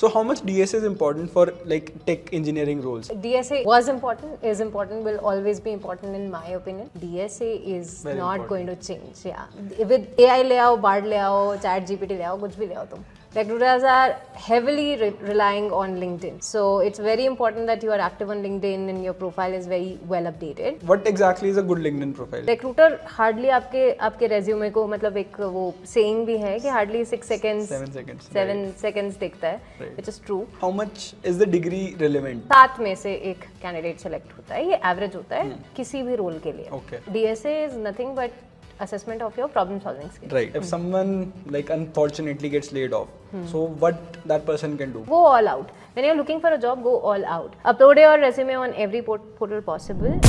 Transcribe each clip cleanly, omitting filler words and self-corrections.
So how much DSA is important for like tech engineering roles? DSA was important, is important, will always be important in my opinion. DSA is Very not important. going to change. Yeah, with AI ले आओ, Bard ले आओ, Chat GPT ले आओ, कुछ भी ले आओ तुम. Recruiters are heavily relying on LinkedIn. So it's very important that you are active on LinkedIn and your profile is very well updated. What exactly is a good LinkedIn profile? Recruiter hardly आपके resume को मतलब एक वो saying भी है कि hardly 6 seconds 7 seconds. 7 seconds दिखता है, Right. which is true. How much is the degree relevant? 7 में से एक कैंडिडेट सेलेक्ट होता है, ये एवरेज होता है किसी भी रोल के लिए. Okay. DSA is nothing but assessment of your problem solving skills. Right. If someone like unfortunately gets laid off, so what that person can do? Go all out. When you're looking for a job, go all out. Upload your resume on every portal possible.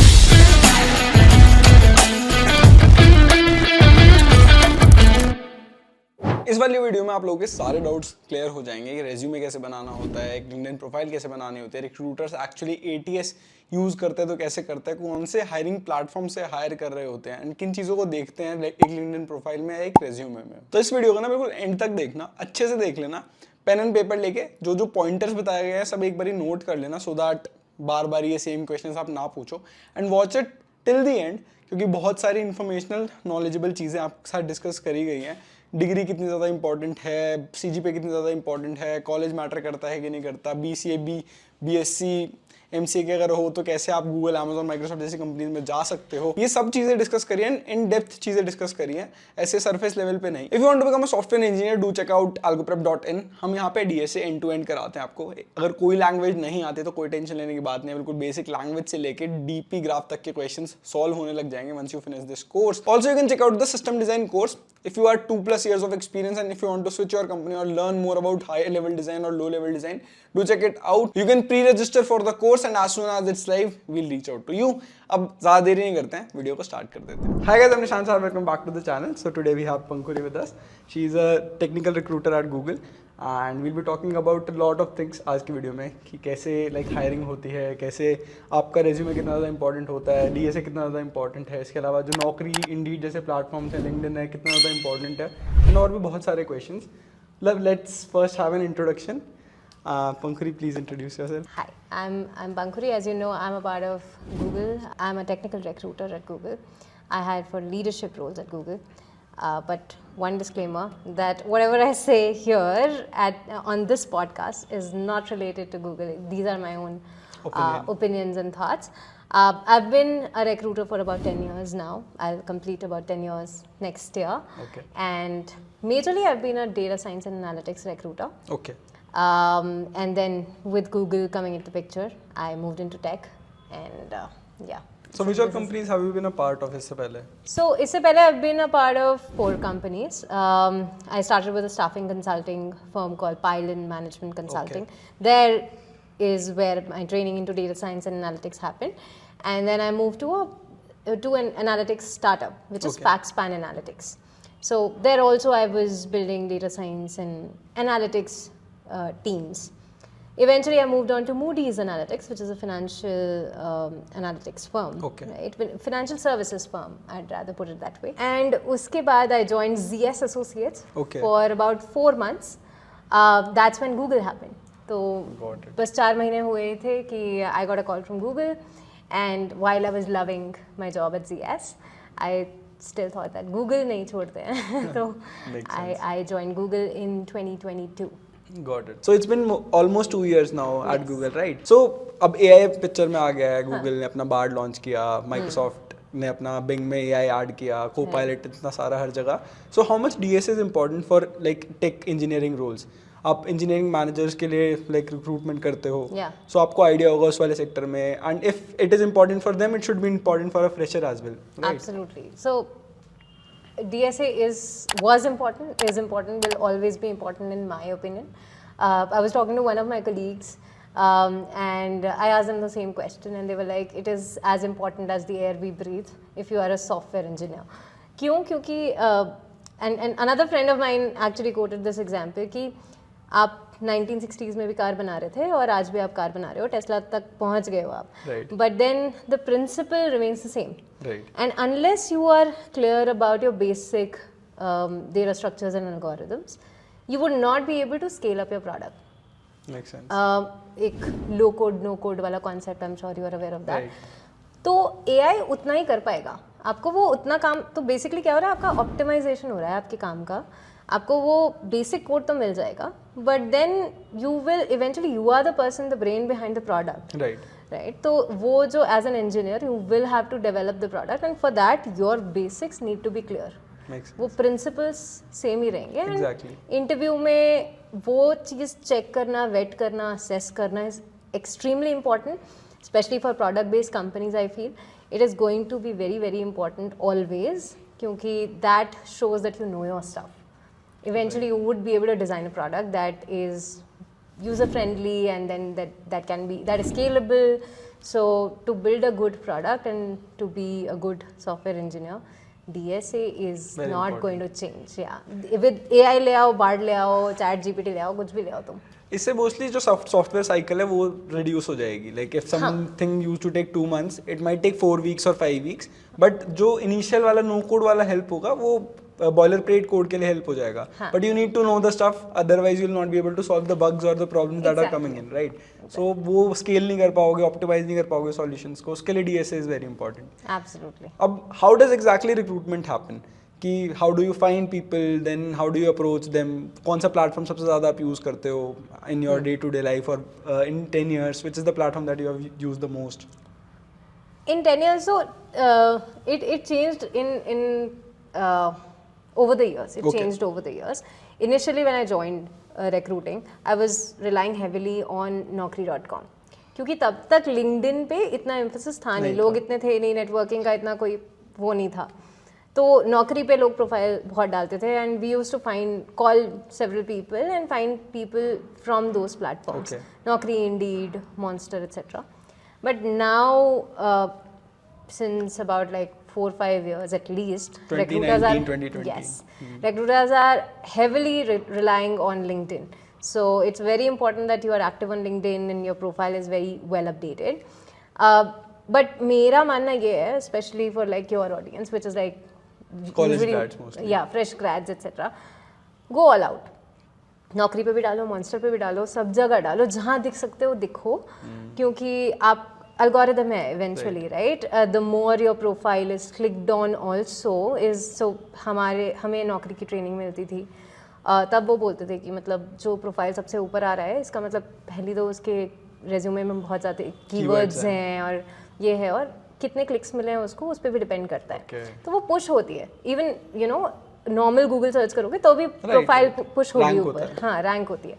इस वाली video में आप लोगों के सारे doubts clear हो जाएंगे कि रेज्यूमे कैसे बनाना होता है, एक लिंक्डइन प्रोफाइल कैसे बनानी होती है, रिक्रूटर्स एक्चुअली ATS यूज करते हैं तो कैसे करते हैं, कौन से हायरिंग प्लेटफॉर्म से हायर कर रहे होते हैं, एंड किन चीज़ों को देखते हैं एक लिंक्डइन प्रोफाइल में या एक रेज्यूमे में. तो इस वीडियो को ना बिल्कुल एंड तक देखना, अच्छे से देख लेना, पेन एंड पेपर लेके जो जो पॉइंटर्स बताए गए हैं सब एक बारी नोट कर लेना, सो दैट बार बार ये सेम क्वेश्चंस आप ना पूछो, and watch it till the end, क्योंकि बहुत सारी इन्फॉर्मेशनल नॉलेजेबल चीज़ें आपके साथ डिस्कस करी गई हैं. डिग्री कितनी ज़्यादा इंपॉर्टेंट है, CGPA कितनी ज़्यादा इंपॉर्टेंट है, कॉलेज मैटर करता है कि नहीं करता, BCA, BSc, MCA के अगर हो तो कैसे आप गूगल, Amazon, माइक्रोसॉफ्ट जैसी कंपनीज में जा सकते हो, ये सब चीज़ें डिस्कस करिए, इन डेप्थ चीज़ें डिस्कस करिए, ऐसे सरफेस लेवल पे नहीं. If you want to become a software engineer, do check out algoprep.in. हम यहाँ पे DSA एंड टू एंड कराते हैं आपको. अगर कोई लैंग्वेज नहीं आती तो कोई टेंशन लेने की बात नहीं है, बिल्कुल बेसिक लैंग्वेज से लेके DP ग्राफ तक के क्वेश्चंस सॉल्व होने लग जाएंगे once you finish this course. Also you can check out the system design course if you are 2+ years of experience and if you want to switch your company or learn more about high level design or low level design, do check it out. You can pre-register for the course and as soon as it's live, we'll reach out to you. अब ज़्यादा देरी नहीं करते हैं, video को start कर देते हैं. Hi guys, I'm Nishan sir. Welcome back to the channel. So today we have Pankhuri with us. She is a technical recruiter at Google. And we'll be talking about lot of things आज की video में, कि कैसे like hiring होती है, कैसे आपका resume कितना ज़्यादा इंपॉर्टेंट होता है, DSA कितना ज़्यादा इंपॉर्टेंट है, इसके अलावा जो नौकरी, इंडीड जैसे प्लेटफॉर्म्स है, लिंक्डइन है, कितना ज़्यादा इंपॉर्टेंट है, एंड और भी बहुत सारे questions. Let's first have an introduction. Pankhuri, please introduce yourself. Hi, I'm Pankhuri. As you know, I'm a part of Google. I'm a technical recruiter at Google. I hire for leadership roles at Google. But one disclaimer that whatever I say here on this podcast is not related to Google. These are my own opinions and thoughts. I've been a recruiter for about 10 years now. I'll complete about 10 years next year. Okay. And majorly I've been a data science and analytics recruiter. Okay. And then with Google coming into picture, I moved into tech and yeah. So which all companies have you been a part of इससे पहले? So इससे पहले I've been a part of 4 companies. I started with a staffing consulting firm called Pylon Management Consulting. Okay. There is where my training into data science and analytics happened. And then I moved to an analytics startup, which is Packspan Analytics. So there also I was building data science and analytics teams. Eventually, I moved on to Moody's Analytics, which is a financial analytics firm. Okay. Right? Financial services firm, I'd rather put it that way. And uske baad, I joined ZS Associates for about 4 months. That's when Google happened. So, बस 4 महीने हुए थे कि I got a call from Google, and while I was loving my job at ZS, I still thought that Google नहीं छोड़ते हैं. So, I joined Google in 2022. Got it. So it's been almost 2 years now at Google, right? So अब AI picture में आ गया है. Google ने अपना Bard launch किया, Microsoft ने अपना Bing में AI ऐड किया, Copilot इतना सारा हर जगह. So how much DSA is important for like tech engineering roles? आप इंजीनियरिंग मैनेजर्स के लिए लाइक रिक्रूटमेंट करते हो, सो आपको आइडिया होगा उस वाले सेक्टर में, and if it is important for them, it should be important for a fresher as well. Absolutely. So DSA was important, is important, will always be important in my opinion. I was talking to one of my colleagues and I asked them the same question and they were like, it is as important as the air we breathe if you are a software engineer. क्यों? क्योंकि and another friend of mine actually quoted this example कि आप 1960s में भी car बना रहे थे और आज भी आप कार बना रहे हो, टेस्ला तक पहुंच गए हो आप, but then the principle remains the same, and unless you are clear about your basic data structures and algorithms, you would not be able to scale up your product. Makes sense. एक low code no code वाला concept, I am sure you are aware of that. Right. तो AI उतना ही कर पाएगा आपको, वो उतना काम. तो बेसिकली क्या हो रहा है, आपका ऑप्टिमाइजेशन हो रहा है आपके काम का. आपको वो बेसिक कोड तो मिल जाएगा, but then you will eventually, you are the person, the brain behind the product. Right. Right. तो वो जो as an engineer you will have to develop the product, and for that your basics need to be clear. Makes sense. वो principles same ही रहेंगे. Exactly. Interview में वो चीज़ check करना, वेट करना, असेस करना is extremely important, specially for product based companies. I feel it is going to be very very important always, क्योंकि that shows that you know your stuff. Eventually you would be able to design a product that is user friendly, and then that is scalable. So to build a good product and to be a good software engineer, DSA is Very not important. going to change. Yeah, with AI ले आओ, BARD ले आओ, ChatGPT ले आओ, कुछ भी ले आओ तुम. इससे मोस्टली जो सॉफ्टवेयर साइकिल है वो रिड्यूस हो जाएगी. Like if something used to take 2 months, it might take 4 weeks और 5 weeks. बट जो इनिशियल वाला नो कोड वाला हेल्प होगा वो बॉयलर प्लेट कोड के लिए हेल्प हो जाएगा. But you need to know the stuff, otherwise you will not be able to solve the bugs और the problems that are coming in, right. So वो scale नहीं कर पाओगे, ऑप्टिमाइज नहीं कर पाओगे सॉल्यूशंस को. उसके लिए DSA is very important. Absolutely. अब how does exactly recruitment happen, कि how do you find people, then how do you approach them, कौन सा प्लेटफॉर्म सबसे ज़्यादा आप यूज़ करते हो in your day to day life और in 10 years, which is the platform that you have used the most? In 10 years, so it changed in over the years. It Okay. changed over the years. Initially, when I joined recruiting, I was relying heavily on Naukri.com. क्योंकि तब तक LinkedIn पे इतना emphasis था नहीं, लोग इतने थे नहीं, नेटवर्किंग का इतना कोई वो नहीं था. तो नौकरी पे लोग प्रोफाइल बहुत डालते थे, and we used to call several people and find people from those platforms. Okay. Naukri, Indeed, Monster, etc. But now, since about like 4-5 years at least, 2019, 2020. yes, recruiters are heavily relying on LinkedIn. So it's very important that you are active on LinkedIn and your profile is very well updated. But मेरा मानना ये है, especially for like your audience, which is like College usually, grads mostly. yeah, fresh grads, etc. Go all out. नौकरी पे भी डालो, monster पे भी डालो, सब जगह डालो, जहाँ दिख सकते हो दिखो, क्योंकि आप algorithm है eventually, right? The more your profile is clicked on also is so. हमें नौकरी की ट्रेनिंग मिलती थी, तब वो बोलते थे कि मतलब जो प्रोफाइल सबसे ऊपर आ रहा है, इसका मतलब पहली तो उसके रेज्यूमे में बहुत ज़्यादा कीवर्ड्स हैं और ये है, और कितने क्लिक्स मिले हैं उसको, उस पर भी डिपेंड करता है. Okay. तो वो पुश होती है. Even you know normal Google search करोगे तो भी प्रोफाइल पुश होगी Rank ऊपर. होता है. हाँ, रैंक होती है.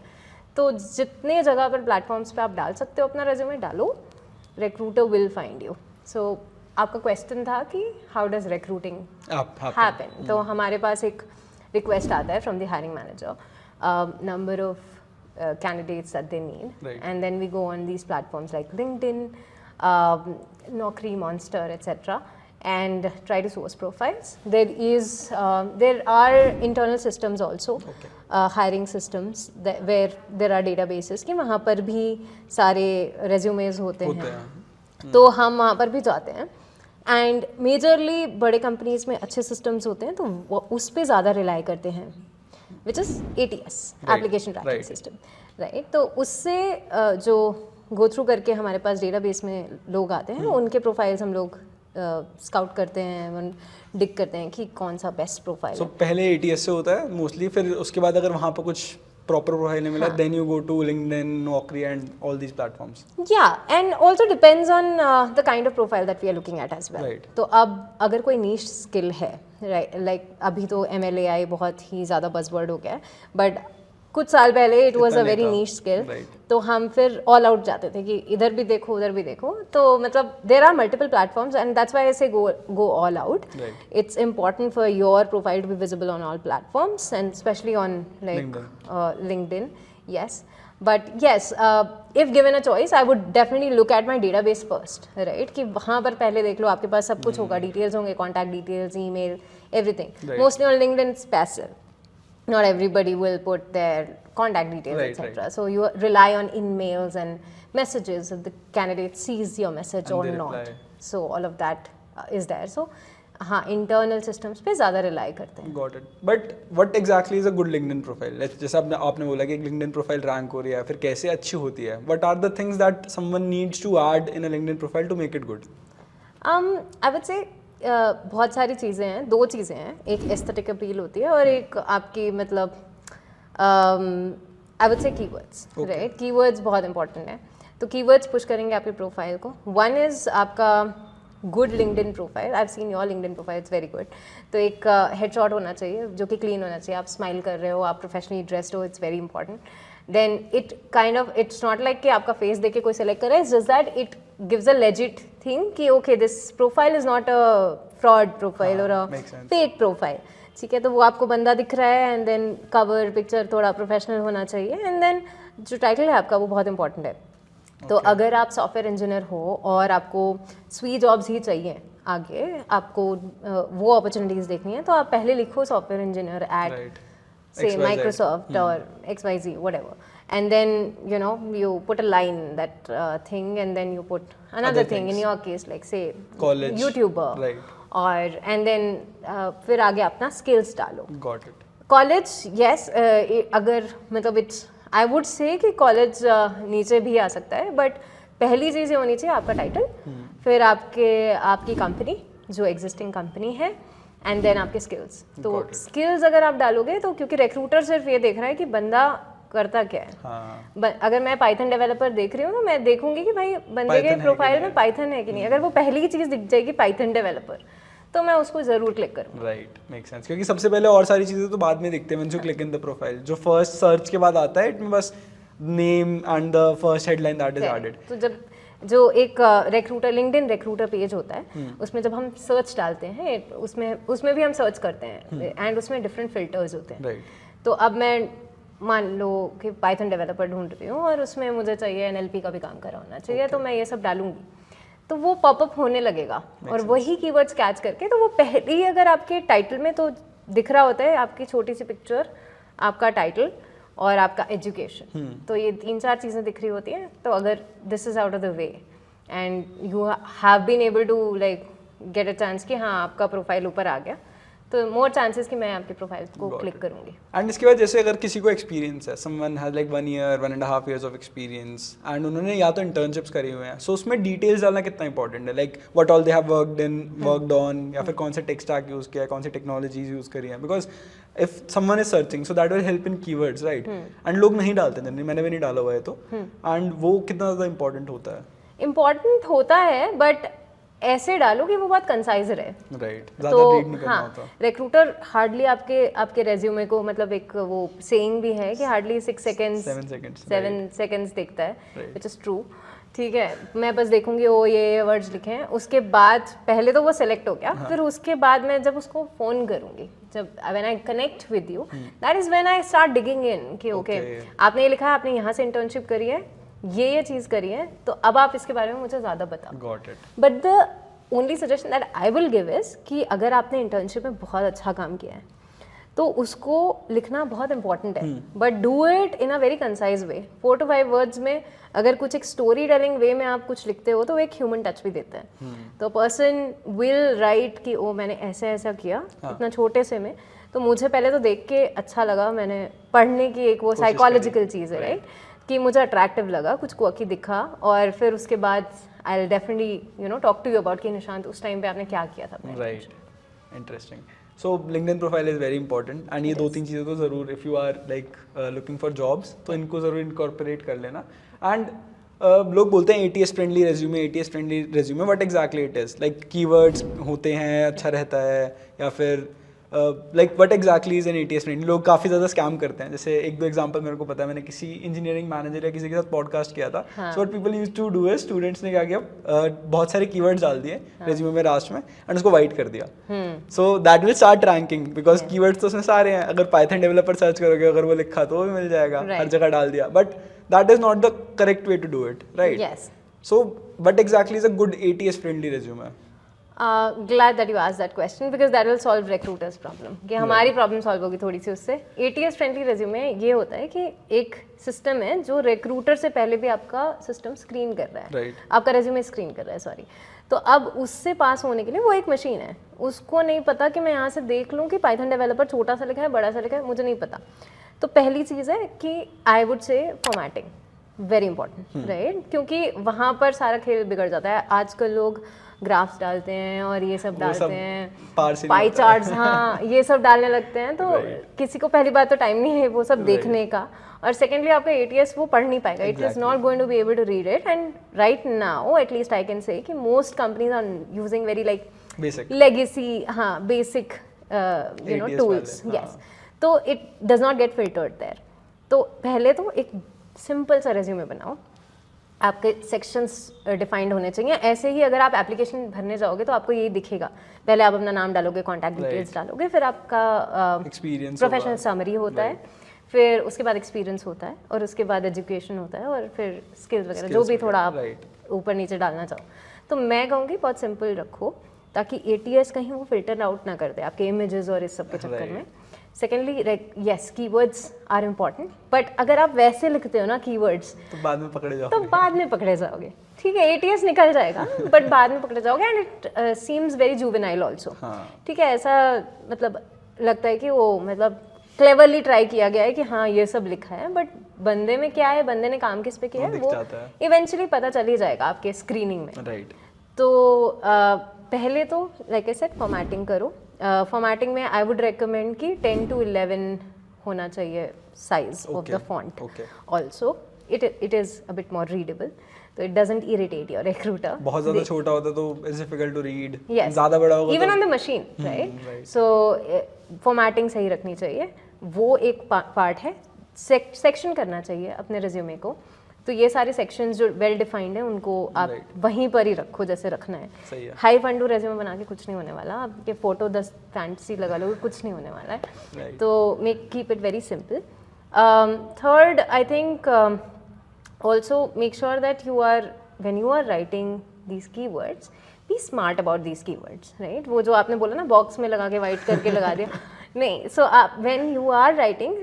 तो जितने जगह पर प्लेटफॉर्म्स पे आप डाल सकते हो अपना रेज्यूमे, डालो, रिक्रूटर विल फाइंड यू. सो आपका क्वेश्चन था कि हाउ डज रिक्रूटिंग हैपन. तो हमारे पास एक रिक्वेस्ट आता है from the hiring manager, number of candidates that they need, Right. and then we go on these platforms like LinkedIn, Naukri, Monster, etc., and try to source profiles. There are internal systems also, hiring systems where there are databases कि वहाँ पर भी सारे resumes होते हैं. तो हम वहाँ पर भी जाते हैं, एंड मेजरली बड़े कंपनीज में अच्छे सिस्टम्स होते हैं, तो वो उस पर ज़्यादा रिलाई करते हैं, which is ATS, application tracking system, right. तो उससे जो गो थ्रू करके हमारे पास डेटाबेस में लोग आते हैं, उनके प्रोफाइल्स हम लोग स्काउट करते हैं, डिक करते हैं कि कौन सा बेस्ट प्रोफाइल है. पहले ATS से होता है मोस्टली, फिर उसके बाद अगर वहाँ पर कुछ प्रॉपर प्रोफाइल नहीं मिला, then you go to LinkedIn, Naukri and all these platforms. Yeah, and also depends on the kind of profile that we are looking at as well. Right. तो अब अगर कोई niche skill है, right, like अभी तो ML/AI बहुत ही ज़्यादा buzzword हो गया है, but कुछ साल पहले it was a very niche skill. Right. तो हम फिर all out जाते थे कि इधर भी देखो उधर भी देखो. तो मतलब there are multiple platforms, and that's why I say go all out. Right. It's important for your profile to be visible on all platforms, and especially on like LinkedIn. Yes. But yes, if given a choice, I would definitely look at my database first, right? कि वहाँ पर पहले देख लो, आपके पास सब कुछ होगा, details होंगे, contact details, email, everything. Right. Mostly on LinkedIn, it's passive. Not everybody will put their contact details, Right, etc. right. So you rely on emails and messages if the candidate sees your message And or they not. reply. So all of that is there. So हाँ internal systems पे ज़्यादा rely करते हैं. Got it. But what exactly is a good LinkedIn profile? जैसे आपने बोला कि एक लिंक्डइन प्रोफाइल रैंक हो रही है, फिर कैसे अच्छी होती है? What are the things that someone needs to add in a LinkedIn profile to make it good? I would say बहुत सारी चीज़ें हैं, दो चीज़ें हैं. एक एस्थेटिक अपील होती है और एक आपकी मतलब आई वुड से कीवर्ड्स, राइट? कीवर्ड्स बहुत इंपॉर्टेंट है. तो कीवर्ड्स पुश करेंगे आपकी प्रोफाइल को. वन इज़ आपका good LinkedIn profile. I have seen your LinkedIn profile, it's very good. तो एक हेडशॉट होना चाहिए जो कि क्लीन होना चाहिए. आप स्माइल कर रहे हो, आप प्रोफेशनली ड्रेस्ड हो, it's very important. Then it kind of, it's not like कि आपका फेस देख के कोई सेलेक्ट कर रहा है. It's just that it gives a legit thing कि okay this profile is not a fraud profile और अ फेक प्रोफाइल. ठीक है, तो वो आपको बंदा दिख रहा है एंड देन कवर पिक्चर थोड़ा प्रोफेशनल होना चाहिए एंड देन जो टाइटल है आपका वो बहुत इंपॉर्टेंट है. तो अगर आप सॉफ्टवेयर इंजीनियर हो और आपको स्वी जॉब्स ही चाहिए आगे, आपको वो अपॉर्चुनिटीज़ देखनी है, तो आप पहले लिखो software engineer at say Microsoft or XYZ, whatever. And then, you know, you put a line, that thing, and then you put another thing, in your case, like say, college, YouTuber. right. और and then फिर आगे अपना skills डालो. Got it. College, yes, अगर मतलब it's, I would say कि college नीचे भी आ सकता है, but पहली चीज़ ये होनी चाहिए आपका टाइटल, फिर आपकी कंपनी जो एग्जिस्टिंग कंपनी है, एंड देन आपके स्किल्स. तो स्किल्स अगर आप डालोगे तो, क्योंकि रिक्रूटर सिर्फ ये देख रहा है कि बंदा करता क्या है. हाँ. अगर मैं पाइथन डेवलपर देख रही हूँ तो मैं देखूंगी कि भाई बंदे के प्रोफाइल में पाइथन है कि नहीं. अगर वो पहली चीज़ दिख जाएगी पाइथन डेवलपर, तो मैं उसको जरूर क्लिक करूँ. Right, make sense. क्योंकि सबसे पहले और सारी चीज़ें तो बाद में दिखते हैं. जो क्लिक इन द प्रोफाइल, जो फर्स्ट सर्च के बाद आता है, इट में बस name and the first headline that is added. तो जब जो एक रिक्रूटर, लिंक्डइन रिक्रूटर पेज होता है, उसमें जब हम सर्च डालते हैं, उसमें भी हम सर्च करते हैं एंड उसमें डिफरेंट फिल्टर्स होते हैं. तो अब मैं मान लो कि पाइथन डेवलपर ढूंढ रही हूँ और उसमें मुझे चाहिए NLP का भी काम करा होना चाहिए, तो मैं ये सब डालूंगी तो वो पॉपअप होने लगेगा और वही कीवर्ड्स कैच करके, तो वो पहले ही अगर आपके टाइटल में तो दिख रहा होता है, आपकी छोटी सी पिक्चर, आपका टाइटल और आपका एजुकेशन. तो ये 3-4 चीज़ें दिख रही होती हैं. तो अगर this is out of the way and you have been able to like get a chance कि हाँ आपका प्रोफाइल ऊपर आ गया, तो मोर चांसेस कि मैं आपके प्रोफाइल को क्लिक करूंगी. एंड इसके बाद जैसे अगर किसी को एक्सपीरियंस है, someone has like 1 year 1.5 years of experience and उन्होंने या तो इंटर्नशिप्स करी हुए हैं, सो उसमें डिटेल्स डालना कितना इंपॉर्टेंट है? Like what all they have worked on, या फिर कौन से टेक स्टैक यूज़ किया है, कौन सी टेक्नोलॉजीज यूज़ करी है. Because if someone is searching, so that will help in keywords, right? And लोग नहीं डालते जनरली, मैंने भी नहीं डाला हुआ है तो. एंड वो कितना ज़्यादा इंपॉर्टेंट होता है? इम्पॉर्टेंट होता है, बट ऐसे डालो कि वो बहुत कंसाइज रहे. राइट. तो हाँ, रिक्रूटर हार्डली आपके रेज्यूमे को, मतलब एक वो सेइंग भी है कि हार्डली 7 सेकेंड्स देखता है, विच इज ट्रू. ठीक है, मैं बस देखूंगी वो ये वर्ड्स लिखे हैं, उसके बाद पहले तो वो सेलेक्ट हो गया. फिर उसके बाद मैं जब उसको फोन करूंगी, जब when I connect with you, that is when I start digging in कि ओके आपने ये लिखा है, आपने यहाँ से इंटर्नशिप करी है, ये चीज़ करी है, तो अब आप इसके बारे में मुझे ज़्यादा बताओ. Got it. But the only suggestion that I will give is कि अगर आपने इंटर्नशिप में बहुत अच्छा काम किया है तो उसको लिखना बहुत इंपॉर्टेंट है, but do it in a very concise way. 4 to 5 words में अगर कुछ एक स्टोरी टेलिंग वे में आप कुछ लिखते हो तो एक ह्यूमन टच भी देता है. तो पर्सन विल राइट कि ओ मैंने ऐसे ऐसा किया इतना छोटे से में, तो मुझे पहले तो देख के अच्छा लगा, मैंने पढ़ने की एक वो साइकोलॉजिकल चीज़ है, राइट? कि मुझे अट्रैक्टिव लगा, कुछ क्वर्की दिखा, और फिर उसके बाद I will definitely talk to you about कि निशांत उस टाइम पे आपने क्या किया था. Right, interesting. So LinkedIn profile is very important and ये 2-3 चीज़ें तो ज़रूर, if you are like looking for jobs, तो इनको ज़रूर इनकॉर्पोरेट कर लेना. एंड लोग बोलते हैं ATS friendly resume, ATS friendly resume, what exactly it is? Like keywords होते हैं, अच्छा रहता है, या फिर like what exactly is an ATS friendly? लोग काफ़ी ज़्यादा स्कैम करते हैं. जैसे 1-2 एग्जांपल मेरे को पता है, मैंने किसी इंजीनियरिंग मैनेजर या किसी के साथ पॉडकास्ट किया था. So what people used to do is, students ने क्या किया, बहुत सारे कीवर्ड्स डाल दिए रेज्यूमे में लास्ट में एंड उसको वाइट कर दिया. So that will start ranking, because keywords तो उसमें सारे हैं. अगर पाइथन डेवलपर सर्च करोगे, अगर वो लिखा तो वो भी मिल जाएगा, हर जगह डाल दिया. But that is not the correct way to do it, right? So what exactly is a good ATS friendly resume? Glad that you asked that question because that will solve recruiters problem. कि हमारी problem solve होगी थोड़ी सी उससे. ATS friendly resume ये होता है कि एक सिस्टम है जो रिक्रूटर से पहले भी आपका सिस्टम स्क्रीन कर रहा है, आपका रेज्यूमे स्क्रीन कर रहा है, सॉरी. तो अब उससे पास होने के लिए वो एक मशीन है, उसको नहीं पता कि मैं यहाँ से देख लूँ कि पाइथन डेवलपर छोटा सा लिखा है बड़ा सा लिखा है, मुझे नहीं पता। तो पहली चीज़ है कि आई वुड से फॉर्मेटिंग वेरी इंपॉर्टेंट, राइट, क्योंकि वहाँ पर सारा खेल बिगड़ जाता है। आजकल लोग ग्राफ्स डालते हैं और ये सब डालते हैं, पाई चार्ट्स, हाँ ये सब डालने लगते हैं, तो किसी को पहली बात तो टाइम नहीं है वो सब देखने का, और सेकेंडली आपका ATS वो पढ़ नहीं पाएगा, it is not going to be able to read it. And right now at least I can say कि most companies are using very like legacy, हाँ basic you know tools, yes, तो it does not get filtered there. तो पहले तो एक simple सा resume बनाओ, आपके सेक्शंस डिफाइंड होने चाहिए। ऐसे ही अगर आप एप्लीकेशन भरने जाओगे तो आपको यही दिखेगा, पहले आप अपना नाम डालोगे, कॉन्टैक्ट डिटेल्स डालोगे, फिर आपका प्रोफेशनल समरी होता है, फिर उसके बाद एक्सपीरियंस होता है, और उसके बाद एजुकेशन होता है, और फिर स्किल्स वगैरह जो भी थोड़ा आप ऊपर नीचे डालना चाहो। तो मैं कहूँगी बहुत सिंपल रखो, ताकि ATS कहीं वो फिल्टर आउट ना कर दे आपके इमेजेस और इस सब के चक्कर में। Secondly yes, keywords are important, but अगर आप वैसे लिखते हो ना कीवर्ड्स तो बाद में पकड़े जाओगे, ठीक है, ATS निकल जाएगा बट बाद में पकड़े जाओगे, and it seems very juvenile also, ठीक है, ऐसा मतलब लगता है कि वो मतलब क्लेवरली ट्राई किया गया है कि हाँ ये सब लिखा है, बट बंदे में क्या है, बंदे ने काम किस पे किया है, वो इवेंचुअली पता चल ही जाएगा आपके स्क्रीनिंग में, राइट। तो पहले तो लाइक आई सेड फॉर्मेटिंग करो। फॉर्मेटिंग में आई वुड रेकमेंड कि 10 to 11 होना चाहिए size of the font, also it is a bit more readable, तो it doesn't irritate your recruiter. बहुत ज़्यादा छोटा होता तो इट्स डिफिकल्ट टू रीड, ज़्यादा बड़ा होगा even on the machine, right. So formatting सही रखनी चाहिए, वो एक पार्ट है। सेक्शन करना चाहिए अपने रिज्यूमे को, तो ये सारे सेक्शंस जो वेल डिफाइंड है उनको आप वहीं पर ही रखो जैसे रखना है। हाई फंडू रेज्यूमे बना के कुछ नहीं होने वाला, आपके फोटो 10 फैंटेसी लगा लो, कुछ नहीं होने वाला है, तो make keep it very simple. Third, I think also make sure that when you are writing these keywords, be smart about these keywords, right? वो जो आपने बोला ना बॉक्स में लगा के वाइट करके लगा दिया, नहीं, so when you are writing,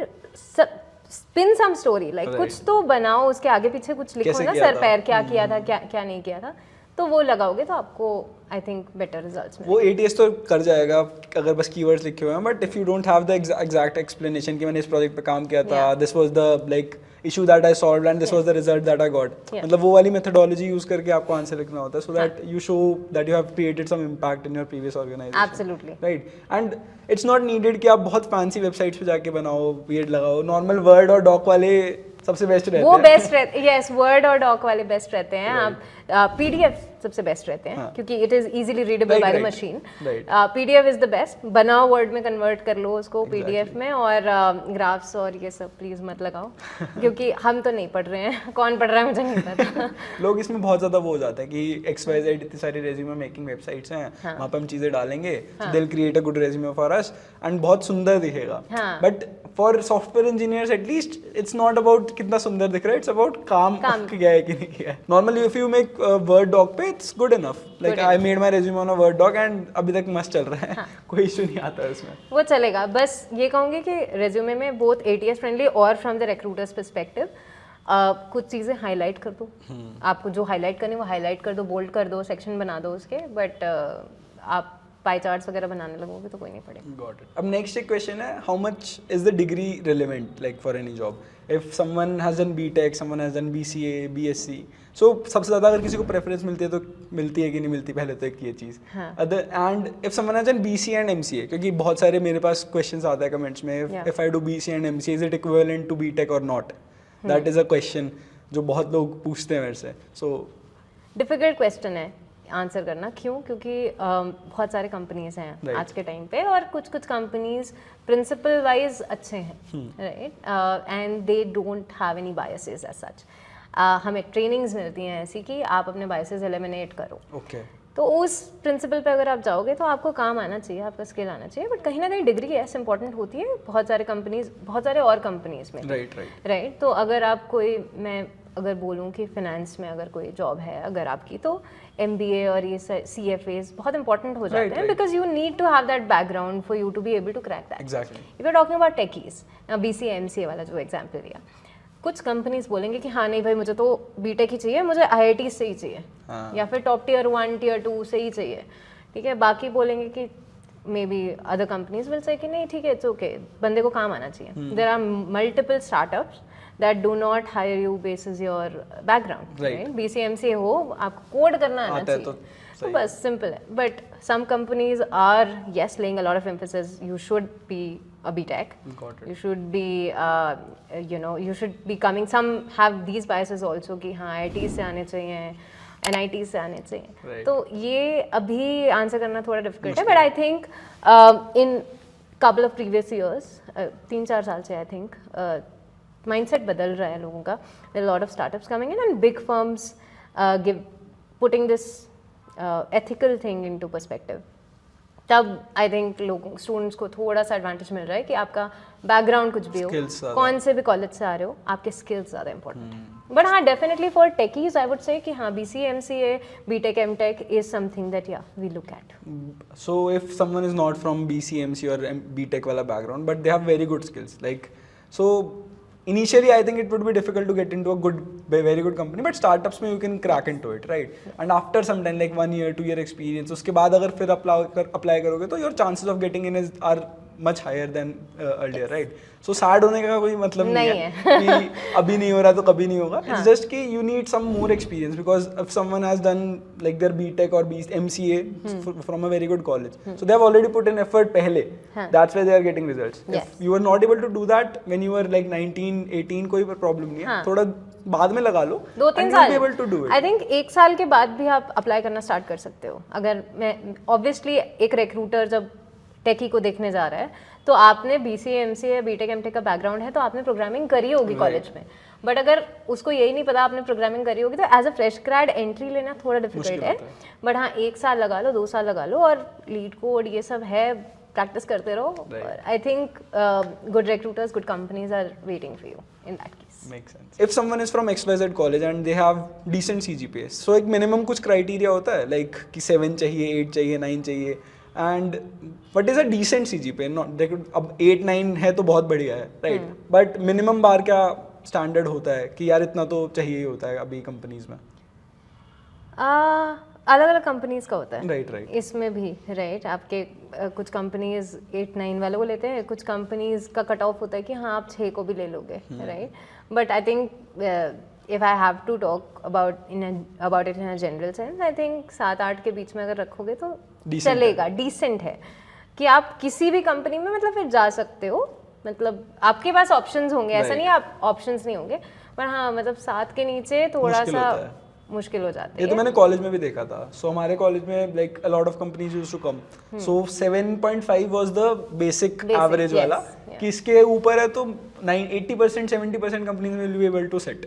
spin some story, like कुछ तो बनाओ, उसके आगे पीछे कुछ लिखो ना, सर पैर क्या किया था, क्या नहीं किया था, तो वो लगाओगे तो आपको आई थिंक बेटर रिजल्ट्स मिलेंगे। वो ATS तो कर जाएगा अगर बस कीवर्ड्स लिखे हुए हैं, but if you don't have the exact explanation कि मैंने इस प्रोजेक्ट पे काम किया था, this was the like issue that I solved and this was the result that I got, मतलब वो वाली मेथोडोलॉजी यूज करके आपको आंसर लिखना होता है, so that you show that you have created some impact in your previous organization. Absolutely right, and it's not needed कि आप बहुत फैंसी वेबसाइट्स पे जाके बनाओ, वियर्ड लगाओ, नॉर्मल वर्ड और डॉक वाले सबसे बेस्ट रहते हैं, वो बेस्ट रहते हैं, यस, वर्ड और डॉक वाले बेस्ट रहते हैं। आप PDF सबसे बेस्ट रहते हैं, क्योंकि it is easily readable by the machine. PDF is the best, बनाओ वर्ड में कन्वर्ट कर लो उसको PDF में, और ग्राफ्स और ये सब प्लीज मत लगाओ क्योंकि हम तो नहीं पढ़ रहे हैं, कौन पढ़ रहा है मुझे नहीं पता। लोग इसमें बहुत ज्यादा वो हो जाता है कि XYZ इतनी सारी रेज्यूमे मेकिंग वेबसाइट्स हैं, वहाँ पे हम चीजें डालेंगे, they will create a good resume for us and बहुत सुंदर दिखेगा, but for software engineers at least it's not about कितना सुंदर दिख रहा है, इट्स अबाउट काम किया है कि नहीं किया है। Normally if you make word doc पे it's good enough, like I made my resume on a word doc and अभी तक मस्त चल रहा है, कोई इशू नहीं आता है उसमें, वो चलेगा। बस ये कहूँगी कि रेज्यूमे में बोथ ATS फ्रेंडली और फ्रॉम द रिक्रूटर्स पर्सपेक्टिव कुछ चीज़ें हाईलाइट कर दो, आपको जो हाईलाइट करनी है वो हाईलाइट कर दो, बोल्ड कर दो, सेक्शन बना दो उसके, बट आप पाई चार्ट्स वगैरह बनाने लगोगे तो कोई नहीं पड़ेगा। Got it. अब नेक्स्ट एक क्वेश्चन है, how much is the degree relevant like for any job? If someone has done BTech, someone has done BCA, BSc, सो सबसे ज़्यादा अगर किसी को प्रेफरेंस मिलती है तो मिलती है कि नहीं मिलती, पहले तो एक ये चीज़, and if someone has done BCA and MCA, क्योंकि बहुत सारे मेरे पास क्वेश्चंस आते हैं कमेंट्स में, if I do BCA and MCA is it equivalent to BTech और not? That is a question जो बहुत लोग पूछते हैं मेरे से, सो डिफिकल्ट क्वेश्चन है आंसर करना। क्यों? क्योंकि बहुत सारे कंपनीज हैं आज के टाइम पे, और कुछ कंपनीज प्रिंसिपल वाइज अच्छे हैं, right, and they don't have any biases as such. हमें ट्रेनिंग्स मिलती हैं ऐसी कि आप अपने बायसेस एलिमिनेट करो, तो उस प्रिंसिपल पे अगर आप जाओगे तो आपको काम आना चाहिए, आपका स्किल आना चाहिए, बट कहीं ना कहीं डिग्री एस इंपॉर्टेंट होती है बहुत सारे कंपनीज, बहुत सारे और कंपनीज में, राइट। तो अगर आप कोई, मैं अगर बोलूँ कि फिनेंस में अगर कोई जॉब है अगर आपकी, तो MBA और ये CFAs बहुत इंपॉर्टेंट हो जाते हैं, because you need to have that background for you to be able to crack that. If you are talking about techies, BCA MCA वाला जो एग्जाम्पल दिया, कुछ कंपनीज बोलेंगे कि हाँ नहीं भाई मुझे तो बीटेक ही चाहिए, मुझे आईआईटी से ही चाहिए, या फिर टॉप टियर 1 टियर 2 से ही चाहिए, ठीक है। बाकी बोलेंगे कि may be other companies will say कि नहीं ठीक है इट्स ओके, बंदे को काम आना चाहिए। There are multiple startups that do not hire you basis your background, right? BCMC हो, आपको कोड करना आना चाहिए, तो बस सिंपल है। But some companies are yes laying a lot of emphasis. You should be a BTech. You should be you should be coming. Some have these biases also कि हाँ IIT से आने चाहिए, NIT से आने चाहिए, तो ये अभी आंसर करना थोड़ा डिफिकल्ट है। But I think in couple of previous years 3-4 साल से I think माइंडसेट बदल रहा है लोगों का। There lot of startups coming in and big firms putting this ethical thing into perspective. तब आई थिंक लोगों स्टूडेंट्स को थोड़ा सा एडवांटेज मिल रहा है कि आपका बैकग्राउंड कुछ भी हो, कौन से भी कॉलेज से आ रहे हो, आपके स्किल्स ज़्यादा इंपॉर्टेंट है। बट हाँ definitely for techies I would say कि हाँ BCMCA BTech MTech is something that या we look at. So if someone is not from BCMC or BTech वाला background but they have very good skills, like so initially I think it would be difficult to get into a very good company, but startups में you can crack into it, right? And after some time like 1 year 2 year experience, उसके बाद अगर फिर apply करोगे तो your chances of getting in are much higher than earlier, right? So sad होने का कोई मतलब नहीं है कि अभी नहीं हो रहा तो कभी नहीं होगा. It's just कि you need some more experience, because if someone has done like their BTech or MCA from a very good college, so they have already put in effort पहले. That's why they are getting results. If you are not able to do that when you were like 19, 18, कोई problem नहीं है. थोड़ा बाद में लगा लो, 2-3 साल. I think 1 साल के बाद भी आप अप्लाई करना स्टार्ट कर सकते हो. अगर मैं ऑब्वियसली एक रिक्रूटर जब टेकी को देखने जा रहा है तो आपने BCMC या BTech MTech का बैकग्राउंड है तो आपने प्रोग्रामिंग करी होगी कॉलेज में. बट अगर उसको यही नहीं पता आपने प्रोग्रामिंग करी होगी तो as a fresh grad entry लेना थोड़ा डिफिकल्ट है. बट हाँ 1 साल लगा लो, 2 साल लगा लो और लीड कोड ये सब है, प्रैक्टिस करते रहो. I think good recruiters, good companies are waiting for you in that case. Makes sense. If someone is from XYZ college and they have decent CGPAs, so एक minimum कुछ criteria होता है, like कि 7 चाहिए, 8 चाहिए, 9 चाहिए, and what is a decent CGPA? Not अब 8-9 है तो बहुत बढ़िया है, right? But minimum बार क्या standard होता है कि यार इतना तो चाहिए ही होता है अभी companies में? अलग अलग कंपनीज का होता है. राइट. इसमें भी राइट आपके कुछ कंपनीज 8-9 वालों को लेते हैं, कुछ कंपनीज का कट ऑफ होता है कि हाँ आप 6 को भी ले लोगे, right. But I think if I have to talk about it in a general sense, I think 7-8 के बीच में अगर रखोगे तो चलेगा, डिसेंट है कि आप किसी भी कंपनी में मतलब फिर जा सकते हो. मतलब आपके पास ऑप्शंस होंगे, ऐसा नहीं आप ऑप्शंस नहीं होंगे, पर हाँ मतलब 7 के नीचे थोड़ा सा मुश्किल हो जाता है. ये तो मैंने कॉलेज में भी देखा था. सो हमारे कॉलेज में like a lot of companies used to come, so 7.5 was the basic average वाला, कि इसके ऊपर है तो 80% 70% companies will be able to set.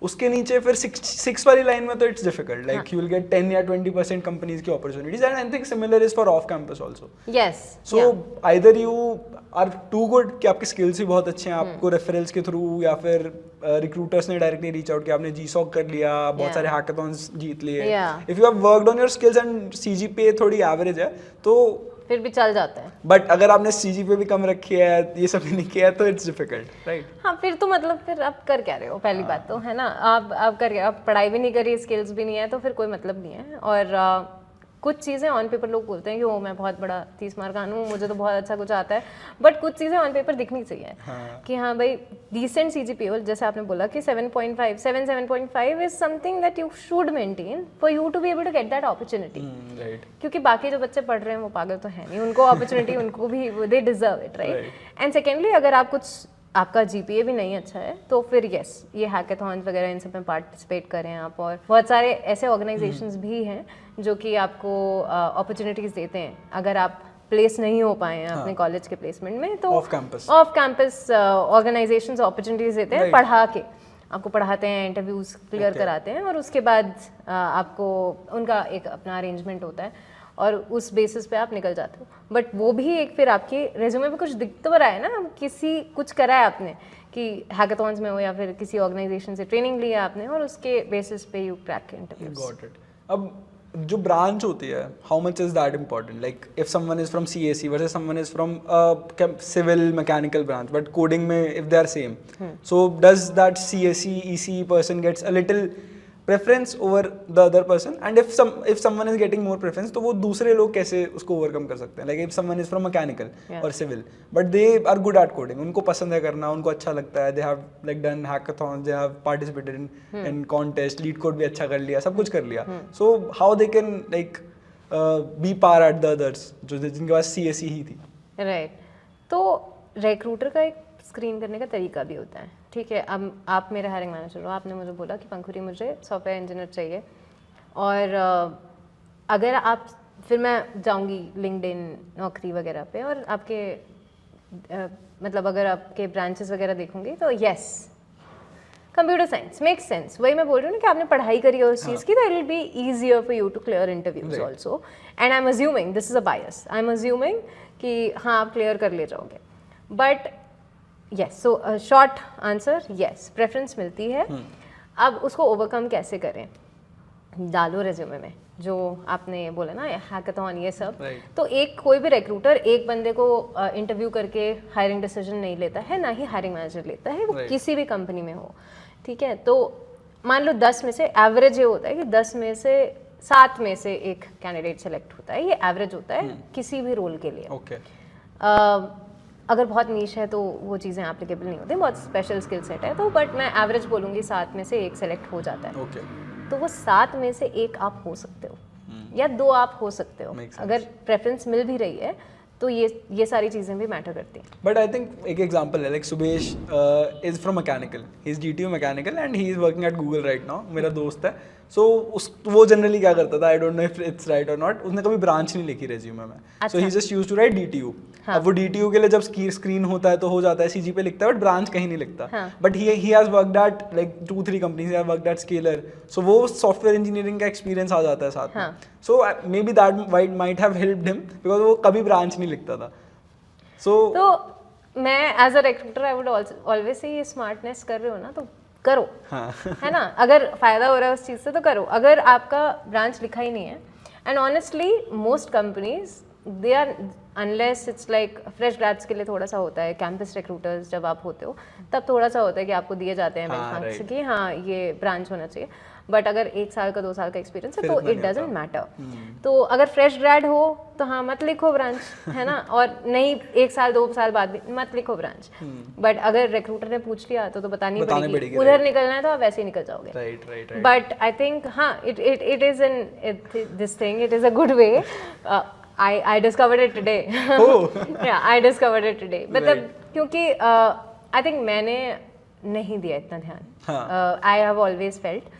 उसके नीचे फिर 6 वाली लाइन में तो it's difficult, like you will get 10 या 20% कंपनीज की opportunities. And I think similar is for off campus also. So either you are too good कि आपके स्किल्स भी बहुत अच्छे हैं, आपको रेफरेंस के थ्रू या फिर रिक्रूटर्स ने डायरेक्टली रीच आउट किया, आपने GSOC कर लिया, बहुत सारे हैकाथॉन्स जीत लिए. If you have worked on your skills and CGPA थोड़ी एवरेज है तो फिर भी चल जाता है. बट अगर आपने CGPA भी कम रखी है, ये सब भी नहीं किया है तो इट्स डिफिकल्ट, राइट. हाँ फिर तो मतलब फिर आप कर क्या रहे हो, पहली बात तो है ना. आप कर क्या, आप पढ़ाई भी नहीं करी, स्किल्स भी नहीं है, तो फिर कोई मतलब नहीं है. और कुछ चीज़ें ऑन पेपर लोग बोलते हैं कि वो मैं बहुत बड़ा 30 मार्क हूँ, मुझे तो बहुत अच्छा कुछ आता है, बट कुछ चीज़ें ऑन पेपर दिखनी चाहिए. कि हाँ भाई डिसेंट CGPA, जैसे आपने बोला कि 7.5 is something that you should maintain for you to be able to get that opportunity. क्योंकि बाकी जो बच्चे पढ़ रहे हैं वो पागल तो है नहीं, उनको अपॉर्चुनिटी उनको भी they deserve it, right. And secondly अगर आप कुछ आपका GPA भी नहीं अच्छा है तो फिर यस ये हैकाथॉन्स वगैरह इन सब में पार्टिसिपेट करें आप. और बहुत सारे ऐसे ऑर्गेनाइजेशंस भी हैं जो कि आपको अपॉर्चुनिटीज़ देते हैं अगर आप प्लेस नहीं हो पाए हैं अपने कॉलेज के प्लेसमेंट में, तो ऑफ कैंपस ऑर्गेनाइजेशंस अपॉर्चुनिटीज़ देते हैं, पढ़ा के आपको पढ़ाते हैं, इंटरव्यूज़ क्लियर कराते हैं और उसके बाद आपको उनका एक अपना अरेंजमेंट होता है और उस बेसिस पे आप निकल जाते हो. बट वो भी एक फिर आपके रेज्यूमे पे कुछ दिख तो रहा है ना, किसी कुछ करा है आपने कि हैकाथॉन्स में हो या फिर किसी ऑर्गेनाइजेशन से ट्रेनिंग ली है आपने और उसके बेसिस पे you crack interviews. Got it. अब जो ब्रांच होती है, how much is that important? Like if someone is from CSE versus someone is from civil mechanical branch, but coding में if they are same, so does that CSE ECE person gets a little preference over the other person, and if someone is getting more preference, तो वो दूसरे लोग कैसे उसको overcome कर सकते हैं? Like if someone is from mechanical or civil, but they are good at coding, उनको पसंद है करना, उनको अच्छा लगता है, they have like done hackathons, they have participated in contest, lead code भी अच्छा कर लिया, सब कुछ कर लिया, so how they can like be par at the others जो जिनके पास CSE ही थी? राइट, तो रिक्रूटर का एक स्क्रीन करने का तरीका भी होता है, ठीक है। अब आप मेरे हायरिंग मैनेजर हो, आपने मुझे बोला कि पंखुरी मुझे सॉफ्टवेयर इंजीनियर चाहिए, और अगर आप, फिर मैं जाऊंगी लिंक्डइन, नौकरी वगैरह पे, और आपके मतलब अगर आपके ब्रांचेस वगैरह देखूंगी तो yes, computer science makes sense. वही मैं बोल रही हूँ ना कि आपने पढ़ाई करी है उस चीज़ की, तो it will be easier for you to clear interviews also, and I am assuming, this is a bias, I am assuming कि हाँ आप क्लियर कर ले जाओगे, but yes, so short answer yes, preference मिलती है। अब उसको ओवरकम कैसे करें? डालो रेज्यूमे में जो आपने बोला ना, हैकाथॉन, ये सब, तो एक कोई भी रिक्रूटर एक बंदे को इंटरव्यू करके हायरिंग डिसीजन नहीं लेता है, ना ही हायरिंग मैनेजर लेता है, वो किसी भी कंपनी में हो, ठीक है। तो मान लो 10 में से एवरेज ये होता है कि 10 में से 7 में से एक कैंडिडेट सेलेक्ट होता है, ये एवरेज होता है किसी भी रोल के लिए। अगर बहुत नीश है तो वो चीज़ें एप्लीकेबल नहीं होती, बहुत स्पेशल स्किल सेट है तो, बट मैं एवरेज बोलूँगी 7 में से एक सेलेक्ट हो जाता है। तो वो 7 में से एक आप हो सकते हो, या 2 आप हो सकते हो, अगर प्रेफरेंस मिल भी रही है तो ये सारी चीज़ें भी मैटर करती हैं। बट आई थिंक एक एग्जांपल है, like Subesh is from mechanical, he is GTU mechanical and he is working at Google right now, मेरा दोस्त है। सो वो जनरली क्या करता था, I don't know if it's right और नॉट, उसने कभी ब्रांच नहीं लिखी रेज्यूमे में, so he just used to write DTU। अब वो DTU के लिए जब स्क्रीन होता है तो हो जाता है, CG पे लिखता है, बट ब्रांच कहीं नहीं लिखता। But he has worked at like 2-3 companies, he has worked at Scaler, so वो सॉफ्टवेयर इंजीनियरिंग का एक्सपीरियंस आ जाता है साथ में। So maybe that might have helped him, because वो कभी ब्रांच नहीं लिखता था। तो मैं as a recruiter I would always say, ये स्मार्टनेस कर रहे हो ना तो करो, है ना, अगर फायदा हो रहा है उस चीज़ से तो करो। अगर आपका ब्रांच लिखा ही नहीं है, and honestly most companies they are, unless it's like fresh grads के लिए थोड़ा सा होता है, कैंपस रिक्रूटर्स जब आप होते हो तब थोड़ा सा होता है कि आपको दिए जाते हैं बेंचमार्क्स कि हाँ ये ब्रांच होना चाहिए, बट अगर 1 साल का 2 साल का एक्सपीरियंस है तो इट डजंट मैटर। तो अगर फ्रेश ग्रेड हो तो हाँ मत लिखो ब्रांच, है ना, और नहीं 1 साल 2 साल बाद भी मत लिखो ब्रांच, बट अगर रिक्रूटर ने पूछ लिया तो बतानी पड़ेगी, उधर निकलना है तो आप वैसे ही निकल जाओगे। बट आई थिंक हाँ it is in this thing, it is a good way. I discovered it today. Yeah, I discovered it today. मतलब क्योंकि I think मैंने नहीं दिया इतना ध्यान। I have always felt,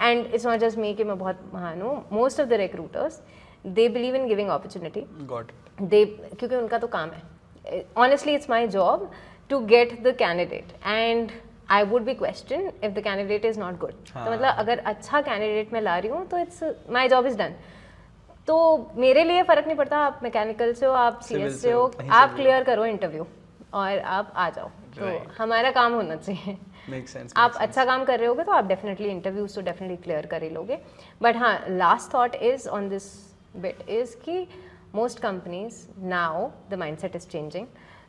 and it's not just me कि मैं बहुत महान हूँ। Most of the recruiters, they believe in giving opportunity. Got it. क्योंकि उनका तो काम है। Honestly, it's my job to get the candidate, and I would be questioned if the candidate is not good. तो मतलब अगर अच्छा candidate मैं ला रही हूँ तो it's my job is done. तो मेरे लिए फ़र्क नहीं पड़ता आप मैकेनिकल से हो, आप CS से हो, आप क्लियर करो इंटरव्यू और आप आ जाओ, तो हमारा काम होना चाहिए। आप अच्छा काम कर रहे होगे तो आप डेफिनेटली इंटरव्यूज तो डेफिनेटली क्लियर कर ही लोगे। बट हाँ, last thought is on this bit is कि most companies now the mindset is changing,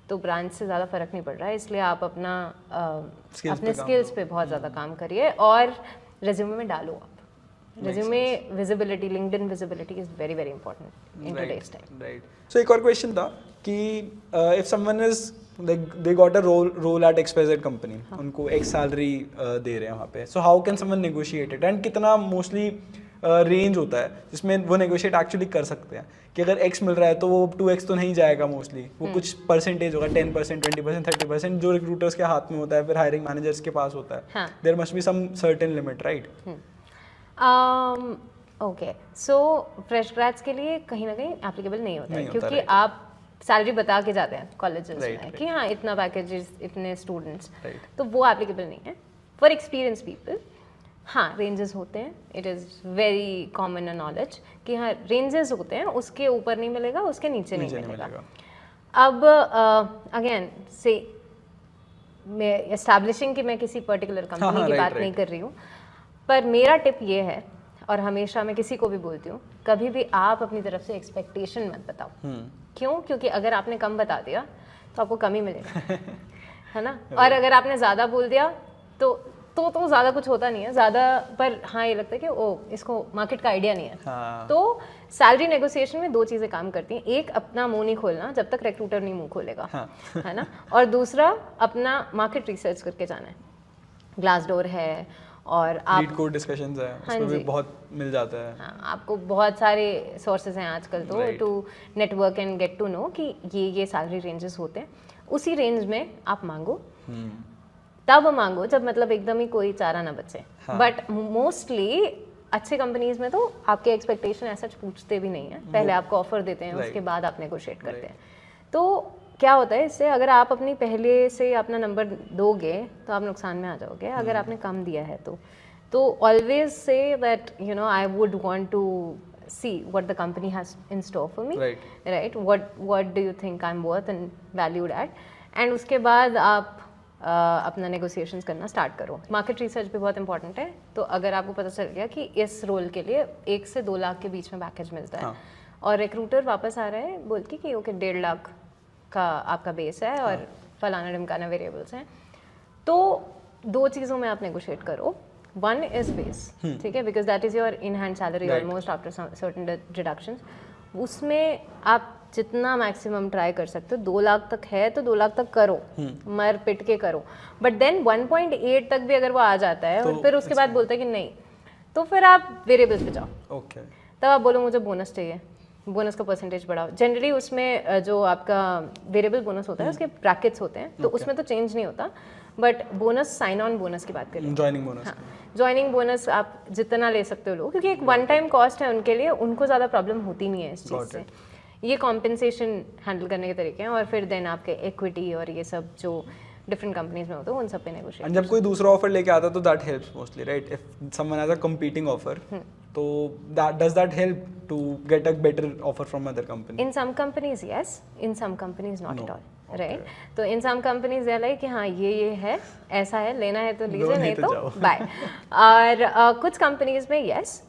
तो ब्रांच से ज़्यादा फ़र्क नहीं पड़ रहा है, इसलिए आप अपने स्किल्स पे बहुत ज़्यादा काम करिए और रेज्यूमे में डालो आप। Resume visibility, LinkedIn visibility is very very important in today's time. Right. So एक और question था कि if someone is like they got a role at XYZ company, उनको X salary दे रहे हैं वहाँ पे, so how can someone negotiate it, and कितना mostly range होता है जिसमें वो negotiate actually कर सकते हैं कि अगर X मिल रहा है तो वो 2X तो नहीं जाएगा मोस्टली, वो कुछ परसेंटेज होगा, 10%, 20%, 30% जो रिक्रूटर्स के हाथ में होता है, फिर हायरिंग मैनेजर्स के पास होता है। There must be some certain limit, right? Okay, so fresh grads के लिए कहीं ना कहीं एप्लीकेबल नहीं होता है, क्योंकि आप सैलरी बता के जाते हैं कॉलेजेस में कि हाँ इतना पैकेजेस, इतने स्टूडेंट्स, तो वो एप्लीकेबल नहीं है फॉर एक्सपीरियंस पीपल। हाँ, रेंजेस होते हैं, it is very common knowledge कि हाँ रेंजेस होते हैं, उसके ऊपर नहीं मिलेगा, उसके नीचे नहीं मिलेगा। अब अगेन से मैं एस्टैब्लिशिंग कि मैं किसी पर्टिकुलर कंपनी की बात नहीं कर रही हूँ, पर मेरा टिप ये है, और हमेशा मैं किसी को भी बोलती हूँ, कभी भी आप अपनी तरफ से एक्सपेक्टेशन मत बताओ। क्यों? क्योंकि अगर आपने कम बता दिया तो आपको कम ही मिलेगा, है ना। और अगर आपने ज़्यादा बोल दिया तो ज़्यादा कुछ होता नहीं है ज़्यादा, पर हाँ ये लगता है कि ओ इसको मार्केट का आइडिया नहीं है। हाँ. तो सैलरी नेगोशिएशन में 2 चीज़ें काम करती हैं, एक अपना मुंह नहीं खोलना जब तक रिक्रूटर नहीं मुंह खोलेगा, हाँ. है ना, और दूसरा अपना मार्केट रिसर्च करके जाना है। ग्लासडोर है और आप लीड कोड डिस्कशंस है, हाँ उसमें भी जी। बहुत मिल जाता है. हाँ, आपको बहुत सारे सोर्सेज हैं आजकल तो Right. To network and get to know कि ये सैलरी रेंजेस होते हैं, उसी रेंज में आप मांगो। तब मांगो जब मतलब एकदम ही कोई चारा ना बचे। हाँ. बट मोस्टली अच्छे कंपनीज में तो आपके एक्सपेक्टेशन ऐसा पूछते भी नहीं है, पहले आपको ऑफर देते हैं, उसके बाद आप नेगोशिएट करते हैं। तो क्या होता है इससे, अगर आप अपनी पहले से अपना नंबर दोगे तो आप नुकसान में आ जाओगे अगर आपने कम दिया है तो always say that you know I would want to see what the company has in store for me, right? What do you think I'm worth and valued at, and उसके बाद आप अपना नेगोशिएशंस करना स्टार्ट करो। Market research भी बहुत important है। तो अगर आपको पता चल गया कि इस रोल के लिए 1 से 2 लाख के बीच में पैकेज मिलता है, और रिक्रूटर वापस आ रहा है बोल के कि ओके 1.5 लाख का आपका बेस है और फलाना ढिमकाना वेरिएबल्स हैं, तो 2 चीज़ों में आप नेगोशिएट करो। One is base, ठीक है, because that is your in hand salary almost after some certain deductions. उसमें आप जितना मैक्सिमम ट्राई कर सकते हो, 2 लाख तक है तो 2 लाख तक करो, मर पिट के करो। बट देन 1.8 तक भी अगर वो आ जाता है और फिर उसके बाद बोलते हैं कि नहीं, तो फिर आप वेरिएबल्स पे जाओ। Okay. तब आप बोलो मुझे बोनस चाहिए, बोनस का परसेंटेज बढ़ाओ। जनरली उसमें जो आपका वेरिएबल बोनस होता है उसके ब्रैकेट्स होते हैं, तो उसमें तो चेंज नहीं होता, but bonus sign on bonus की बात करें, ज्वाइनिंग बोनस. हाँ, ज्वाइनिंग बोनस आप जितना ले सकते हो लो, क्योंकि एक वन टाइम कॉस्ट है उनके लिए, उनको ज़्यादा प्रॉब्लम होती नहीं है इस चीज़ से। ये कॉम्पेंसेशन हैंडल करने के तरीके हैं, और फिर देन आपके इक्विटी और ये सब जो डिफरेंट कंपनीज में होते हैं उन सब पे नेगोशिएट। एंड जब कोई दूसरा ऑफर लेके आता है तो that helps mostly, right? If someone has a competing offer, तो that help to get a better offer from other company? In some companies yes, in some companies not No. at all. Okay. Right, तो इन some companies ये like कि हाँ ये है, ऐसा है, लेना है तो लीजिए, नहीं तो तो बाय। और कुछ कंपनीज में यस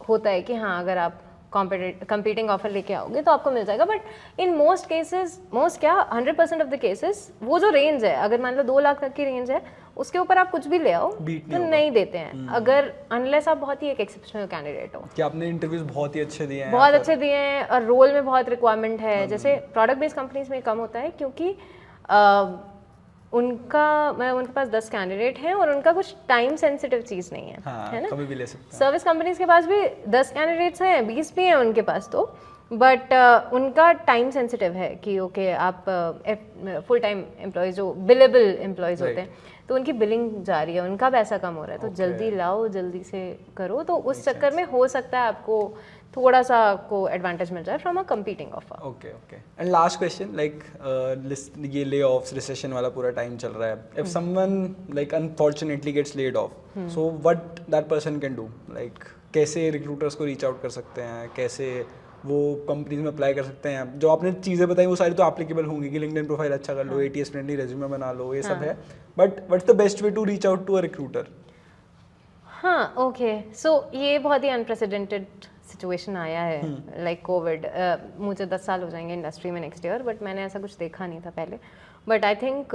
होता है कि हाँ अगर आप कंपीटिंग ऑफर लेके आओगे तो आपको मिल जाएगा, but in most cases, most क्या 100% ऑफ द केसेस, वो जो रेंज है, अगर मान लो 2 लाख तक की रेंज है, उसके ऊपर आप कुछ भी ले आओ तो नहीं देते हैं, अगर अनलेस आप बहुत ही एक एक्सेप्शनल कैंडिडेट हो। कि आपने इंटरव्यूज बहुत ही अच्छे दिए हैं, बहुत अच्छे दिए हैं और रोल में बहुत रिक्वायरमेंट है। जैसे प्रोडक्ट बेस्ड कंपनीज में कम होता है क्योंकि उनके पास 10 कैंडिडेट हैं और उनका कुछ टाइम सेंसिटिव चीज़ नहीं है, है ना। कभी भी ले सकते हैं। सर्विस कंपनीज के पास भी 10 कैंडिडेट्स हैं, 20 भी हैं उनके पास तो, बट उनका टाइम सेंसिटिव है कि ओके आप फुल टाइम एम्प्लॉयज जो बिलेबल एम्प्लॉयज होते हैं, तो उनकी बिलिंग जा रही है, उनका पैसा कम हो रहा है, तो जल्दी लाओ, जल्दी से करो। तो उस चक्कर में हो सकता है आपको थोड़ा सा आपको एडवांटेज मिल जाए from a competing offer. Okay okay. And last question, like ये ले ऑफ्स, रिसेशन वाला पूरा टाइम चल रहा है, if someone like unfortunately gets laid off, so what that person can do, like कैसे रिक्रूटर्स को रीच आउट कर सकते हैं, कैसे वो कंपनीज में अप्लाई कर सकते हैं? जो आपने चीज़ें बताई वो सारी तो एप्लीकेबल होंगी कि लिंक्डइन प्रोफाइल अच्छा कर लो, ATS फ्रेंडली रेज्यूमे बना लो, ये सब है, but what's the best way to reach out to a recruiter? हाँ ओके, सो ये बहुत ही अनप्रेसिडेंटेड सिचुएशन आया है, लाइक कोविड। मुझे 10 साल हो जाएंगे इंडस्ट्री में नेक्स्ट ईयर, बट मैंने ऐसा कुछ देखा नहीं था पहले। बट आई थिंक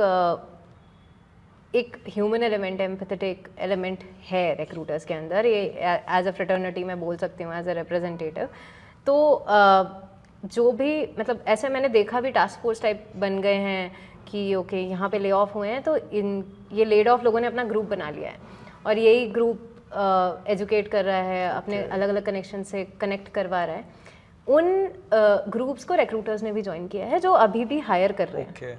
एक ह्यूमन एलिमेंट, एम्पैथेटिक एलिमेंट है रिक्रूटर्स के अंदर, ये एज अ फ्रेटर्निटी मैं बोल सकती हूँ, एज अ रिप्रेजेंटेटिव। तो जो भी मतलब ऐसे मैंने देखा भी, टास्क फोर्स टाइप बन गए हैं कि ओके यहाँ पे ले ऑफ हुए हैं, तो ये लेड ऑफ लोगों ने अपना ग्रुप बना लिया है और यही ग्रुप एजुकेट कर रहा है, अपने अलग अलग कनेक्शन से कनेक्ट करवा रहा है। उन ग्रुप्स को रिक्रूटर्स ने भी ज्वाइन किया है जो अभी भी हायर कर रहे हैं।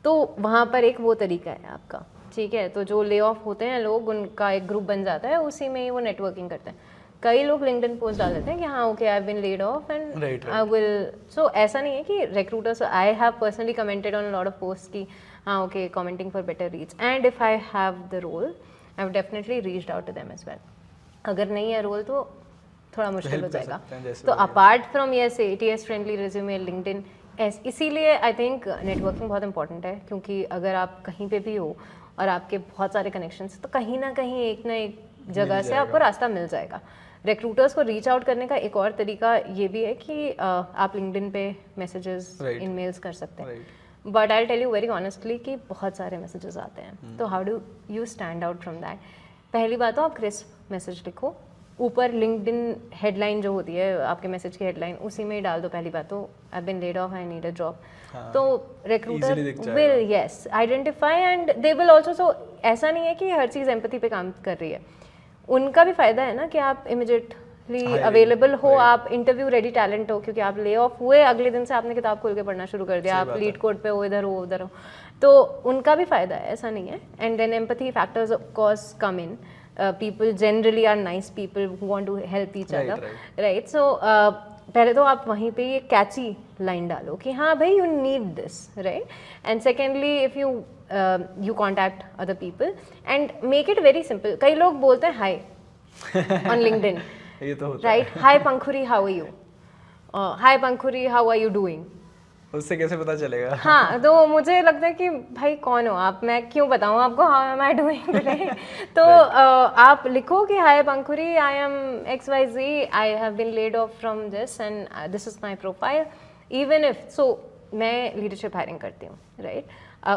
तो वहाँ पर एक वो तरीका है आपका, ठीक है। तो जो ले ऑफ होते हैं लोग, उनका एक ग्रुप बन जाता है, उसी में ही वो नेटवर्किंग करते हैं। कई लोग लिंक्डइन पोस्ट डाल देते हैं कि हाँ okay I have been laid off and I will, so ऐसा नहीं है कि recruiters, I have personally commented on lot of post की हाँ okay commenting for better reach, and if I have the role I have definitely reached out to them as well. अगर नहीं है role तो थोड़ा मुश्किल हो जाएगा। तो apart from yes ATS friendly resume, LinkedIn, इसीलिए आई थिंक नेटवर्किंग बहुत इंपॉर्टेंट है, क्योंकि अगर आप कहीं पे भी हो और आपके बहुत सारे कनेक्शंस, तो कहीं ना कहीं एक ना एक जगह से आपको रास्ता मिल जाएगा। रिक्रूटर्स को रीच आउट करने का एक और तरीका ये भी है कि आप लिंक्डइन पे मैसेजेस ईमेल्स कर सकते हैं, but I tell you very honestly कि बहुत सारे मैसेजेस आते हैं, तो how do you stand out from that? पहली बात तो आप क्रिस्प मैसेज लिखो, ऊपर लिंक्डइन हेडलाइन जो होती है आपके मैसेज की हेडलाइन उसी में ही डाल दो पहली बात तो I been laid off, I need a job, तो recruiter will yes identify and they will also. So ऐसा नहीं है कि हर चीज़ एम्पैथी पे काम कर रही है, उनका भी फायदा है ना कि आप इमीडिएटली अवेलेबल हो, आप इंटरव्यू रेडी टैलेंट हो, क्योंकि आप ले ऑफ हुए अगले दिन से आपने किताब खोल के पढ़ना शुरू कर दिया, आप लीड कोड पे हो, इधर हो उधर हो, तो उनका भी फायदा है, ऐसा नहीं है। And then empathy factors of course come in, people generally are nice people who want to help each other, right? So पहले तो आप वहीं पे ये कैची लाइन डालो कि हाँ भाई you need this, right? And secondly if you you contact other people and make it very simple. कई लोग बोलते हैं हाय ऑन लिंक्डइन, ये तो होता right? Hi Pankhuri, how are you? Hi Pankhuri, how are you doing? उससे कैसे पता चलेगा? हाँ, तो मुझे लगता है कि भाई कौन हो आप, मैं क्यों बताऊँ आपको how am I doing today? तो आप लिखो कि hi Pankhuri, I am XYZ, I have been laid off from this and this is my profile. Even if so मैं लीडरशिप हायरिंग करती हूँ, राइट?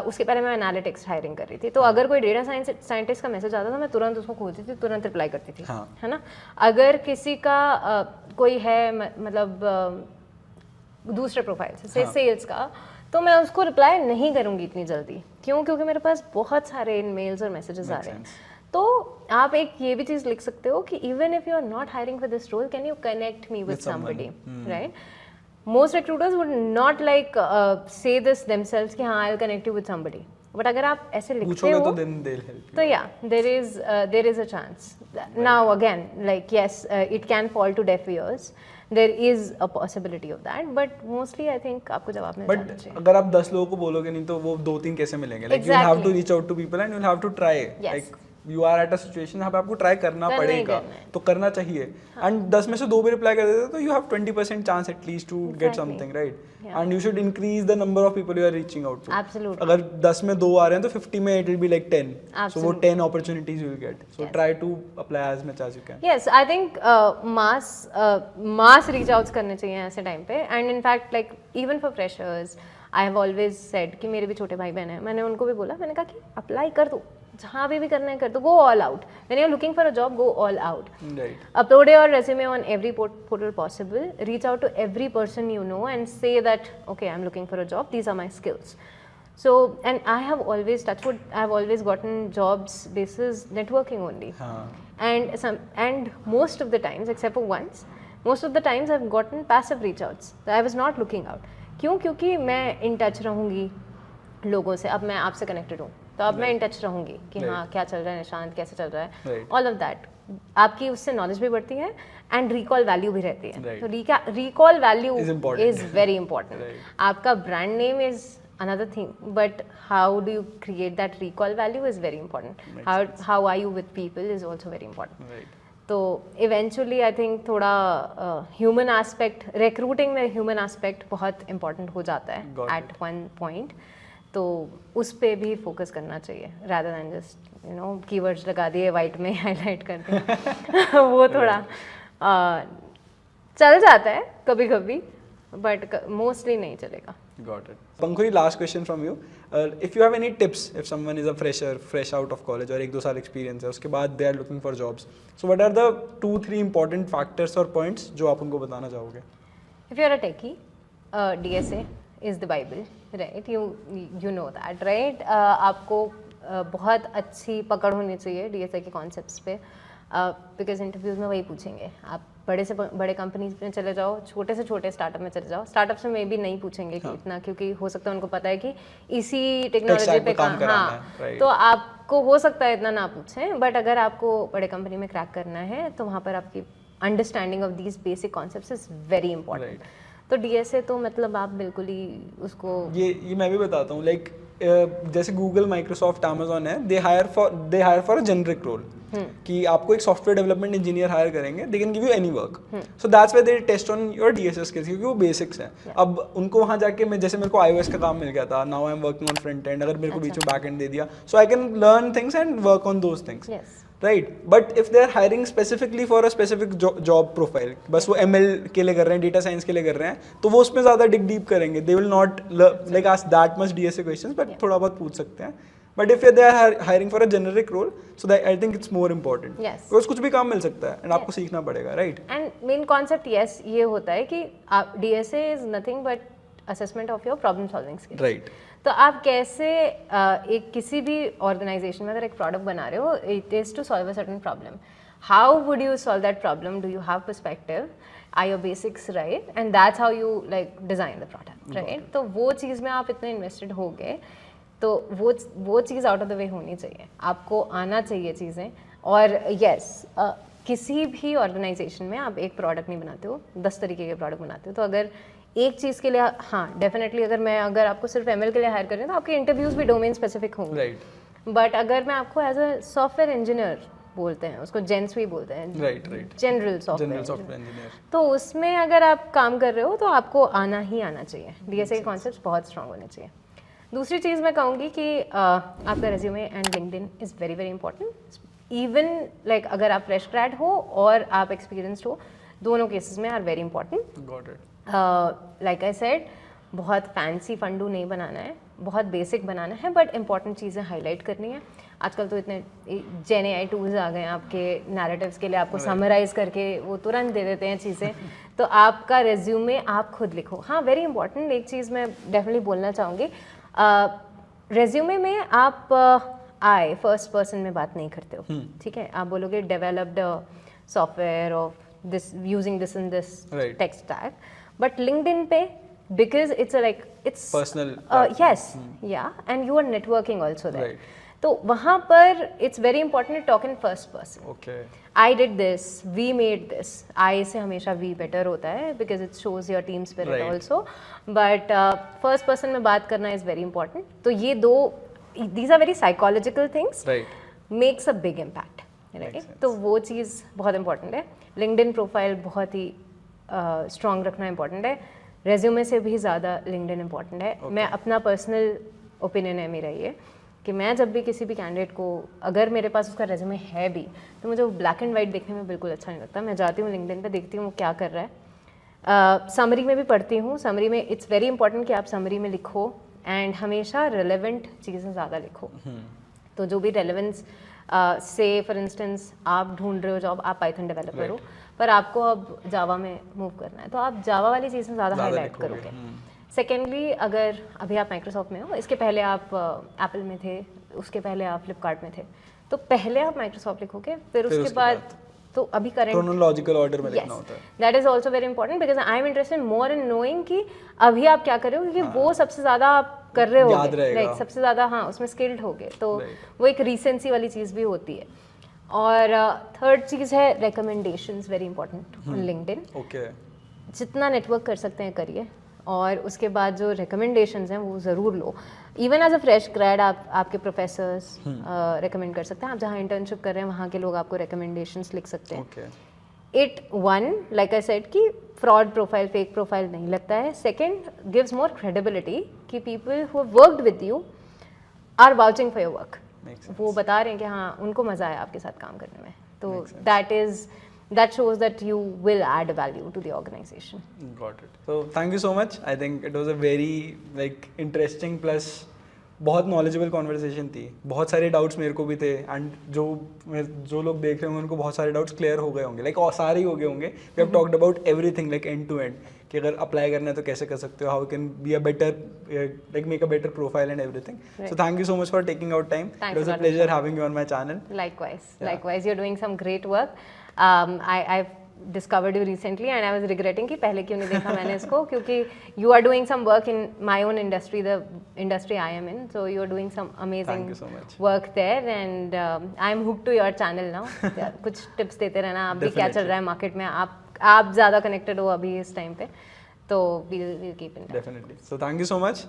उसके पहले मैं एनालिटिक्स हायरिंग कर रही थी, तो अगर कोई डेटा साइंटिस्ट का मैसेज आता था मैं तुरंत उसको खोलती थी, तुरंत रिप्लाई करती थी, है ना? अगर किसी का कोई है मतलब दूसरे प्रोफाइल से सेल्स का, तो मैं उसको रिप्लाई नहीं करूंगी इतनी जल्दी। क्यों? क्योंकि मेरे पास बहुत सारे मेल्स और मैसेजेस आ रहे हैं। तो आप एक ये भी चीज़ लिख सकते हो कि even if you are not hiring for this role, can you connect me with somebody, right? Most recruiters would not like say this themselves कि हाँ I will connect you with somebody, but अगर आप ऐसे लिखते हो तो या there is a chance. Now again like yes it can fall to deaf ears, there is a possibility of that, but mostly I think आपको जवाब मिल जाना चाहिए। अगर आप 10 लोगों को बोलोगे नहीं तो वो 2-3 कैसे मिलेंगे? Like you have to reach out to people and you'll have to try, like you are at a situation जहाँ पे आपको ट्राई करना पड़ेगा, तो करना चाहिए। एंड 10 में से 2 भी रिप्लाई कर देते तो you have 20% chance at least to get something, right? And you should increase the number of people you are reaching out to. Absolutely. अगर 10 में 2 आ रहे हैं तो 50 में it will be like 10. So वो 10 opportunities you will get. So try to apply as much as you can. Yes, I think mass reach outs करने चाहिए ऐसे टाइम पे, and in fact like even for freshers I have always said कि मेरे भी छोटे भाई बहन हैं, मैंने उनको भी बोला, मैंने कहा कि अप्लाई कर दो, जहाँ पे भी करना है कर दो, go all out. When you're looking for a job, go all out. Right. Upload your resume on every portal possible. Reach out to every person you know and say that, okay, I'm looking for a job. These are my skills. So, and I have always touched wood. I have always gotten jobs basis networking only. And most of the times, except for once, most of the times I've gotten passive reach outs. I was not looking out. क्यों? क्योंकि मैं in touch रहूँगी लोगों से, अब मैं आपसे connected हूँ तो अब मैं इन टच रहूंगी कि हाँ क्या चल रहा है निशांत, कैसे चल रहा है, ऑल ऑफ दैट। आपकी उससे नॉलेज भी बढ़ती है एंड रिकॉल वैल्यू भी रहती है। तो recall value is very important. आपका brand name is another thing, but how do you create that recall value is very important. How are you with people is also very important. Right. तो eventually I think थोड़ा human aspect, recruiting में human aspect बहुत important हो जाता है eight one point, तो उस पे भी फोकस करना चाहिए rather than just you know keywords लगा दिए वाइट में हाईलाइट कर दिए वो थोड़ा चल जाता है कभी कभी बट मोस्टली नहीं चलेगा. Got it. Pankhuri, last question from you. If you have any tips, if someone is a fresher, fresh out of college और 1-2 साल experience है, उसके बाद they are looking for jobs. So what are the 2-3 important factors or points जो आप उनको बताना चाहोगे? If you are a techie, DSA is the Bible, right? You know that, right? आपको बहुत अच्छी पकड़ होनी चाहिए DSA के concepts पे, बिकॉज इंटरव्यूज़ में वही पूछेंगे. आप बड़े से बड़े कंपनीज में चले जाओ, छोटे से छोटे स्टार्टअप में चले जाओ, स्टार्टअप से मे भी नहीं पूछेंगे कि इतना, क्योंकि हो सकता है उनको पता है कि इसी टेक्नोलॉजी पे काम तो आपको हो सकता है इतना ना पूछें, बट अगर आपको बड़े कंपनी में क्रैक करना है तो वहाँ पर आपकी understanding of these basic concepts is very important. तो DSA तो मतलब आप बिल्कुल ही उसको ये मैं भी बताता हूँ, लाइक जैसे गूगल, माइक्रोसॉफ्ट, अमेजोन है, they hire for a generic role कि आपको एक सॉफ्टवेयर डेवलपमेंट इंजीनियर हायर करेंगे, they can give you any work. So that's why they test on your DSA skills, क्योंकि वो बेसिक्स हैं. अब उनको वहाँ जाके मैं, जैसे मेरे को iOS का काम मिल गया था, now I am working on front end, अगर मेरे को बीच में बैक एंड दे दिया, so I can learn things and work on those things. Right. But if they are hiring specifically for a specific job profile, बस वो ML के लिए कर रहे हैं, डेटा साइंस के लिए कर रहे हैं, तो वो उसमें ज़्यादा डिग डीप करेंगे. They will not like ask that much DSA questions, but थोड़ा बहुत पूछ सकते हैं. But if they are hiring for a generic role, so that I think it's more important. Yes. Because कुछ भी काम मिल सकता है एंड आपको सीखना पड़ेगा, right. And main concept yes ये होता है कि आप DSA is nothing but assessment of your problem solving skills. Right. तो आप कैसे एक किसी भी ऑर्गेनाइजेशन में अगर एक प्रोडक्ट बना रहे हो, it is to solve a certain problem. How would you solve that problem? Do you have perspective? Are your basics right? And that's how you like design the product, right? तो वो चीज़ में आप इतने invested हो गए, तो वो चीज़ out of the वे होनी चाहिए, आपको आना चाहिए चीज़ें. और यस किसी भी ऑर्गेनाइजेशन में आप एक प्रोडक्ट नहीं बनाते हो, 10 तरीके के प्रोडक्ट बनाते हो. तो अगर एक चीज़ के लिए, हाँ डेफिनेटली अगर आपको सिर्फ ML के लिए हायर कर रहे हैं तो आपके इंटरव्यूज भी डोमेन स्पेसिफिक होंगे. राइट. बट अगर मैं आपको एज अ सॉफ्टवेयर इंजीनियर बोलते हैं, उसको जेंस भी बोलते हैं, right. General general software, software engineer. तो उसमें अगर आप काम कर रहे हो तो आपको आना ही आना चाहिए. DSA के कॉन्सेप्ट बहुत स्ट्रांग होने चाहिए. दूसरी चीज़ मैं कहूँगी कि आपका resume and LinkedIn is very very important. Even like अगर आप फ्रेश ग्रेड हो और आप एक्सपीरियंस्ड हो, दोनों केसेस में are very important. Got it. Like I said, बहुत फैंसी फंडू नहीं बनाना है, बहुत बेसिक बनाना है, बट इंपॉर्टेंट चीज़ें हाईलाइट करनी है. आजकल तो इतने जेन AI टूल्स आ गए हैं आपके नैरेटिव्स के लिए, आपको समराइज करके वो तुरंत दे देते हैं चीज़ें. तो आपका रेज्यूमे आप खुद लिखो. हाँ वेरी इंपॉर्टेंट एक चीज़ मैं डेफिनेटली बोलना चाहूँगी, रेज्यूमे में आप आई फर्स्ट पर्सन में बात नहीं करते हो, ठीक है? आप बोलोगे developed software of this using this in this tech stack. But LinkedIn पे, because it's like it's personal, yes yeah, and you are networking also there. तो वहाँ पर it's very important talk in first person. Okay. I did this, we made this. I say हमेशा we better होता है because it shows your team spirit also. But first person में बात करना is very important. तो ये दो, these are very psychological things, makes a big impact, right? तो वो चीज़ बहुत इंपॉर्टेंट है. लिंक्डइन प्रोफाइल बहुत ही स्ट्रॉन्ग रखना इंपॉर्टेंट है. रेज्यूमे से भी ज़्यादा लिंक्डइन इंपॉर्टेंट है. मैं अपना पर्सनल ओपिनियन है मेरा ये कि मैं जब भी किसी भी कैंडिडेट को, अगर मेरे पास उसका रेज्यूमे है भी, तो मुझे वो ब्लैक एंड वाइट देखने में बिल्कुल अच्छा नहीं लगता. मैं जाती हूँ लिंक्डइन पे, देखती हूँ वो क्या कर रहा है. समरी में भी पढ़ती हूँ. समरी में इट्स वेरी इंपॉर्टेंट कि आप समरी में लिखो एंड हमेशा रेलेवेंट चीज़ें ज़्यादा लिखो. तो जो भी रेलेवेंस, से फॉर इंस्टेंस आप ढूंढ रहे हो जॉब, आप पाइथन डेवलपर हो, पर आपको अब जावा में मूव करना है, तो आप जावा वाली चीज़ें ज़्यादा हाईलाइट करोगे. सेकेंडली, अगर अभी आप माइक्रोसॉफ्ट में हो, इसके पहले आप एप्पल में थे, उसके पहले आप फ्लिपकार्ट में थे, तो पहले आप माइक्रोसॉफ्ट लिखोगे, फिर उसके बाद तो अभी करेंट क्रोनोलॉजिकल ऑर्डर में लिखना होता है. That is also very important because I am interested more in knowing कि अभी आप क्या कर रहे हो, क्योंकि वो सबसे ज़्यादा आप कर रहे हो, लाइक सबसे ज़्यादा, हाँ उसमें स्किल्ड हो गए, तो वो एक रिसेंसी वाली चीज़ भी होती है. और थर्ड चीज़ है recommendations, very important on LinkedIn. Okay. जितना नेटवर्क कर सकते हैं करिए, और उसके बाद जो रिकमेंडेशंस हैं वो ज़रूर लो. Even as a fresh grad आपके प्रोफेसर्स रिकमेंड कर सकते हैं. आप जहाँ इंटर्नशिप कर रहे हैं वहाँ के लोग आपको रिकमेंडेशंस लिख सकते हैं. It one, like I said कि फ्रॉड प्रोफाइल, फेक प्रोफाइल नहीं लगता है. सेकेंड, गिव्स मोर क्रेडिबिलिटी कि people who have worked with you are vouching for your work. वो बता रहे हैं कि हाँ उनको मज़ा आया आपके साथ काम करने में. तो that shows that you will add value to the organization. Got it. So thank you so much. I think it was a very interesting plus बहुत knowledgeable conversation थी. बहुत सारे doubts मेरे को भी थे, and जो लोग देख रहे होंगे उनको बहुत सारे doubts clear हो गए होंगे, सारे ही हो गए होंगे. We have talked about everything end to end, कि अगर अप्लाई करना है तो कैसे कर सकते हो, how you can be a better, make a better profile and everything. Right. So thank you so much for taking out time. It was a pleasure having you on my channel. Likewise, you're doing some great work. I've discovered you recently and I was regretting कि पहले क्यों नहीं देखा मैंने इसको, क्योंकि you are doing some work in my own industry, the industry I am in, so you are doing some amazing work there, and I'm hooked to your channel now. कुछ tips देते रहना, आप भी क्या चल रहा है मार्केट में, आप ज़्यादा connected हो अभी इस टाइम पे, तो we'll keep in touch. Definitely. So thank you so much.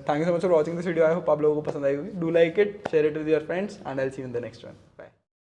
Thank you so much for watching this video. I hope आप लोगों को पसंद आई होगी. Do like it, share it with your friends, and I'll see you in the next one. Bye.